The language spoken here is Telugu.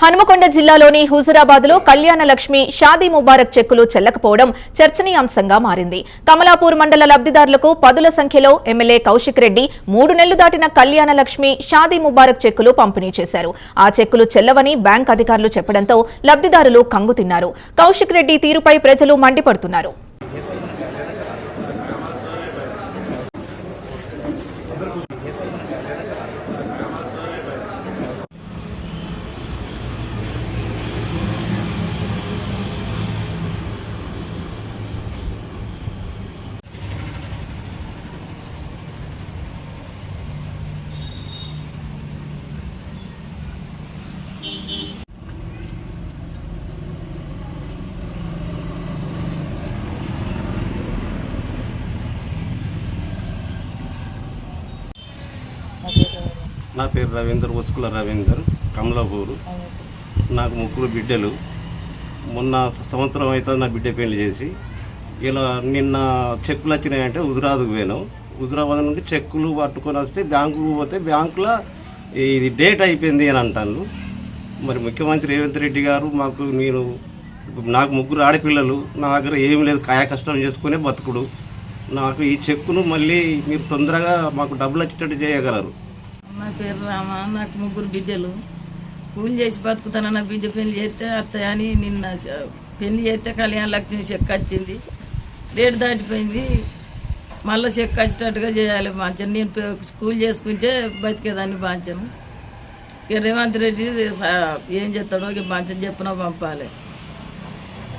హనుమకొండ జిల్లాలోని హుజురాబాద్లో కళ్యాణ లక్ష్మి షాదీ ముబారక్ చెక్కులు చెల్లకపోవడం చర్చనీయాంశంగా మారింది. కమలాపూర్ మండల లబ్ధిదారులకు పదుల సంఖ్యలో ఎమ్మెల్యే కౌశిక్ రెడ్డి 3 నెలలు దాటిన కళ్యాణ లక్ష్మి షాదీ ముబారక్ చెక్కులు పంపిణీ చేశారు. ఆ చెక్కులు చెల్లవని బ్యాంక్ అధికారులు చెప్పడంతో లబ్ధిదారులు కంగుతిన్నారు. కౌశిక్ రెడ్డి తీరుపై ప్రజలు మండిపడుతున్నారు. నా పేరు రవీందర్, వస్కుల రవీందర్, కమలాపూరు. నాకు 3 బిడ్డలు. మొన్న సంవత్సరం అయితే నా బిడ్డ పెళ్లి చేసి ఇలా నిన్న చెక్కులు వచ్చినాయంటే హుజురాబాద్కు పోయాను. హుజురాబాద్ నుండి చెక్కులు పట్టుకొని వస్తే బ్యాంకుకు పోతే బ్యాంకులో ఇది డేట్ అయిపోయింది అని అంటాను. మరి ముఖ్యమంత్రి రేవంత్ రెడ్డి గారు నాకు 3 ఆడపిల్లలు, నా దగ్గర ఏం లేదు, కాయ కష్టం చేసుకునే బతుకుడు. నాకు ఈ చెక్కును మళ్ళీ మీరు తొందరగా మాకు డబ్బులు వచ్చేటట్టు చేయగలరు. నా పేరు రామ. నాకు 3 బిడ్డలు. కూలి చేసి బతుకుతాను. నా బిడ్డ పెళ్లి చేస్తే అత్తయ్యని నిన్న పెళ్లి చేస్తే కళ్యాణ లక్ష్మి చెక్ వచ్చింది. డేట్ దాటిపోయింది. మళ్ళీ చెక్ వచ్చేటట్టుగా చేయాలి. బాంచను నేను కూలి చేసుకుంటే బతికేదాన్ని బాంచను. రేవంత్ రెడ్డి ఏం చేస్తాడో బాంచను చెప్పినా పంపాలి.